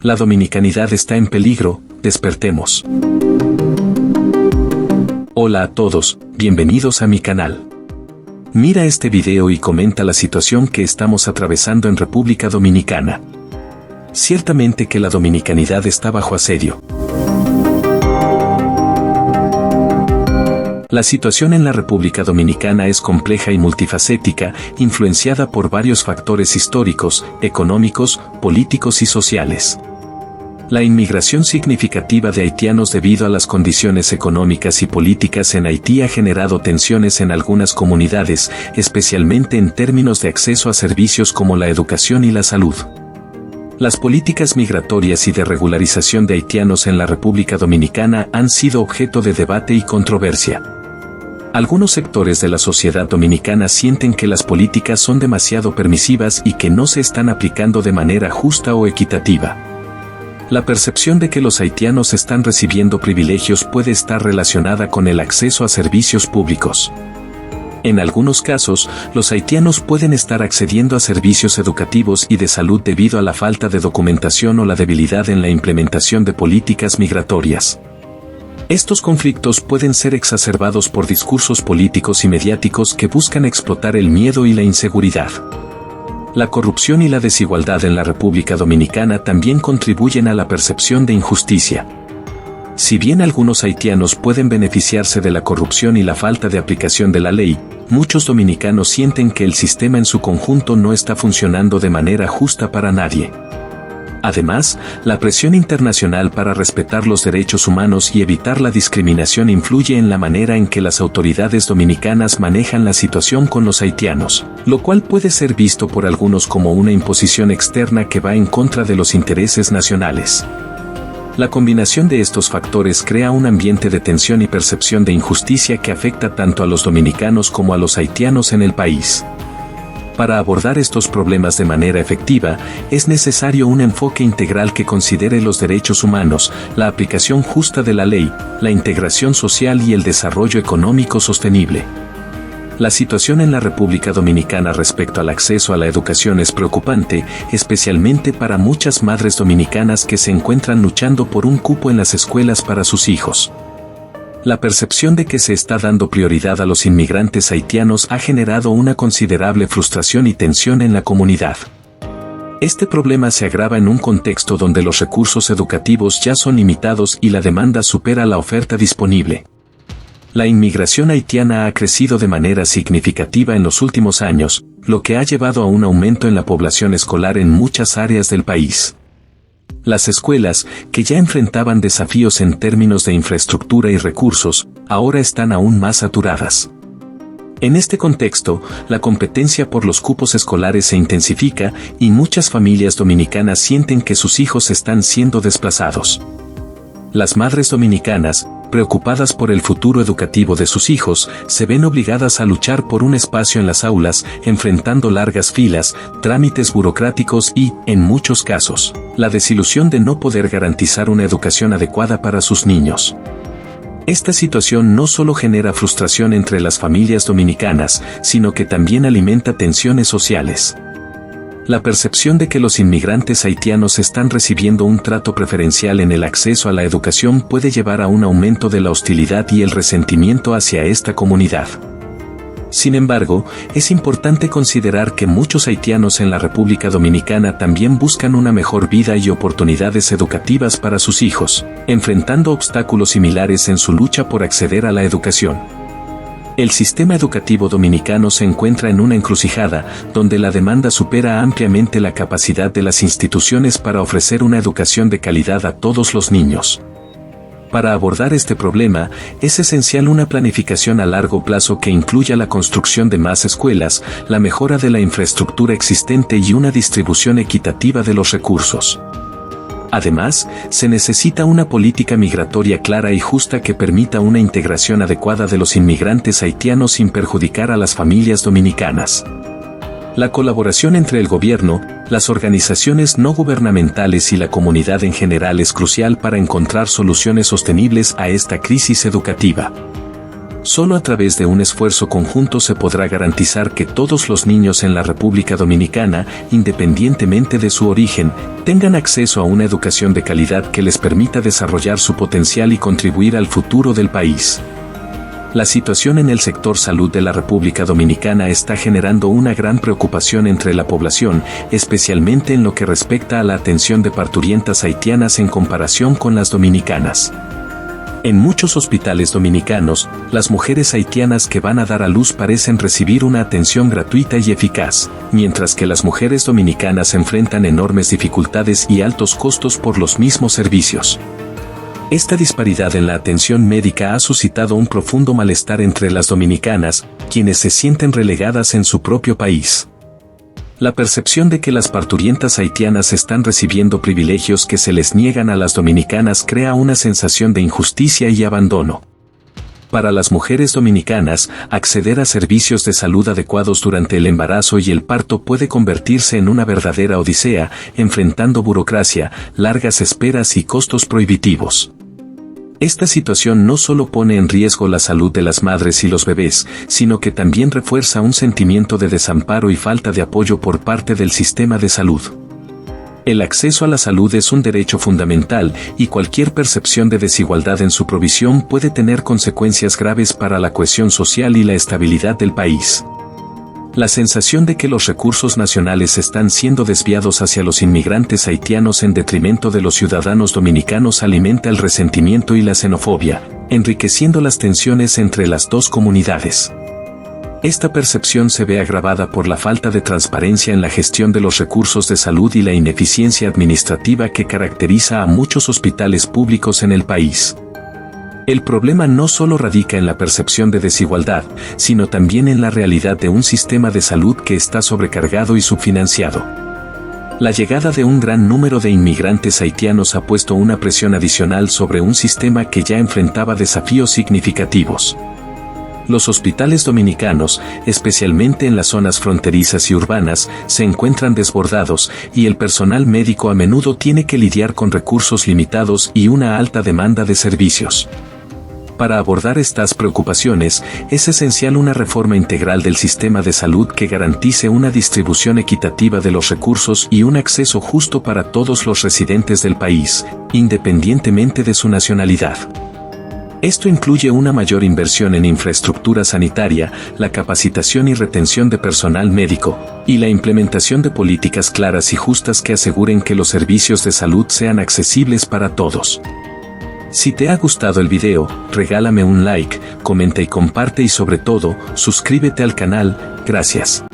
La dominicanidad está en peligro, despertemos. Hola a todos, bienvenidos a mi canal. Mira este video y comenta la situación que estamos atravesando en República Dominicana. Ciertamente que la dominicanidad está bajo asedio. La situación en la República Dominicana es compleja y multifacética, influenciada por varios factores históricos, económicos, políticos y sociales. La inmigración significativa de haitianos debido a las condiciones económicas y políticas en Haití ha generado tensiones en algunas comunidades, especialmente en términos de acceso a servicios como la educación y la salud. Las políticas migratorias y de regularización de haitianos en la República Dominicana han sido objeto de debate y controversia. Algunos sectores de la sociedad dominicana sienten que las políticas son demasiado permisivas y que no se están aplicando de manera justa o equitativa. La percepción de que los haitianos están recibiendo privilegios puede estar relacionada con el acceso a servicios públicos. En algunos casos, los haitianos pueden estar accediendo a servicios educativos y de salud debido a la falta de documentación o la debilidad en la implementación de políticas migratorias. Estos conflictos pueden ser exacerbados por discursos políticos y mediáticos que buscan explotar el miedo y la inseguridad. La corrupción y la desigualdad en la República Dominicana también contribuyen a la percepción de injusticia. Si bien algunos haitianos pueden beneficiarse de la corrupción y la falta de aplicación de la ley, muchos dominicanos sienten que el sistema en su conjunto no está funcionando de manera justa para nadie. Además, la presión internacional para respetar los derechos humanos y evitar la discriminación influye en la manera en que las autoridades dominicanas manejan la situación con los haitianos, lo cual puede ser visto por algunos como una imposición externa que va en contra de los intereses nacionales. La combinación de estos factores crea un ambiente de tensión y percepción de injusticia que afecta tanto a los dominicanos como a los haitianos en el país. Para abordar estos problemas de manera efectiva, es necesario un enfoque integral que considere los derechos humanos, la aplicación justa de la ley, la integración social y el desarrollo económico sostenible. La situación en la República Dominicana respecto al acceso a la educación es preocupante, especialmente para muchas madres dominicanas que se encuentran luchando por un cupo en las escuelas para sus hijos. La percepción de que se está dando prioridad a los inmigrantes haitianos ha generado una considerable frustración y tensión en la comunidad. Este problema se agrava en un contexto donde los recursos educativos ya son limitados y la demanda supera la oferta disponible. La inmigración haitiana ha crecido de manera significativa en los últimos años, lo que ha llevado a un aumento en la población escolar en muchas áreas del país. Las escuelas, que ya enfrentaban desafíos en términos de infraestructura y recursos, ahora están aún más saturadas. En este contexto, la competencia por los cupos escolares se intensifica y muchas familias dominicanas sienten que sus hijos están siendo desplazados. Las madres dominicanas, preocupadas por el futuro educativo de sus hijos, se ven obligadas a luchar por un espacio en las aulas, enfrentando largas filas, trámites burocráticos y, en muchos casos, la desilusión de no poder garantizar una educación adecuada para sus niños. Esta situación no solo genera frustración entre las familias dominicanas, sino que también alimenta tensiones sociales. La percepción de que los inmigrantes haitianos están recibiendo un trato preferencial en el acceso a la educación puede llevar a un aumento de la hostilidad y el resentimiento hacia esta comunidad. Sin embargo, es importante considerar que muchos haitianos en la República Dominicana también buscan una mejor vida y oportunidades educativas para sus hijos, enfrentando obstáculos similares en su lucha por acceder a la educación. El sistema educativo dominicano se encuentra en una encrucijada, donde la demanda supera ampliamente la capacidad de las instituciones para ofrecer una educación de calidad a todos los niños. Para abordar este problema, es esencial una planificación a largo plazo que incluya la construcción de más escuelas, la mejora de la infraestructura existente y una distribución equitativa de los recursos. Además, se necesita una política migratoria clara y justa que permita una integración adecuada de los inmigrantes haitianos sin perjudicar a las familias dominicanas. La colaboración entre el gobierno, las organizaciones no gubernamentales y la comunidad en general es crucial para encontrar soluciones sostenibles a esta crisis educativa. Solo a través de un esfuerzo conjunto se podrá garantizar que todos los niños en la República Dominicana, independientemente de su origen, tengan acceso a una educación de calidad que les permita desarrollar su potencial y contribuir al futuro del país. La situación en el sector salud de la República Dominicana está generando una gran preocupación entre la población, especialmente en lo que respecta a la atención de parturientas haitianas en comparación con las dominicanas. En muchos hospitales dominicanos, las mujeres haitianas que van a dar a luz parecen recibir una atención gratuita y eficaz, mientras que las mujeres dominicanas enfrentan enormes dificultades y altos costos por los mismos servicios. Esta disparidad en la atención médica ha suscitado un profundo malestar entre las dominicanas, quienes se sienten relegadas en su propio país. La percepción de que las parturientas haitianas están recibiendo privilegios que se les niegan a las dominicanas crea una sensación de injusticia y abandono. Para las mujeres dominicanas, acceder a servicios de salud adecuados durante el embarazo y el parto puede convertirse en una verdadera odisea, enfrentando burocracia, largas esperas y costos prohibitivos. Esta situación no solo pone en riesgo la salud de las madres y los bebés, sino que también refuerza un sentimiento de desamparo y falta de apoyo por parte del sistema de salud. El acceso a la salud es un derecho fundamental y cualquier percepción de desigualdad en su provisión puede tener consecuencias graves para la cohesión social y la estabilidad del país. La sensación de que los recursos nacionales están siendo desviados hacia los inmigrantes haitianos en detrimento de los ciudadanos dominicanos alimenta el resentimiento y la xenofobia, enriqueciendo las tensiones entre las dos comunidades. Esta percepción se ve agravada por la falta de transparencia en la gestión de los recursos de salud y la ineficiencia administrativa que caracteriza a muchos hospitales públicos en el país. El problema no solo radica en la percepción de desigualdad, sino también en la realidad de un sistema de salud que está sobrecargado y subfinanciado. La llegada de un gran número de inmigrantes haitianos ha puesto una presión adicional sobre un sistema que ya enfrentaba desafíos significativos. Los hospitales dominicanos, especialmente en las zonas fronterizas y urbanas, se encuentran desbordados y el personal médico a menudo tiene que lidiar con recursos limitados y una alta demanda de servicios. Para abordar estas preocupaciones, es esencial una reforma integral del sistema de salud que garantice una distribución equitativa de los recursos y un acceso justo para todos los residentes del país, independientemente de su nacionalidad. Esto incluye una mayor inversión en infraestructura sanitaria, la capacitación y retención de personal médico, y la implementación de políticas claras y justas que aseguren que los servicios de salud sean accesibles para todos. Si te ha gustado el video, regálame un like, comenta y comparte y sobre todo, suscríbete al canal. Gracias.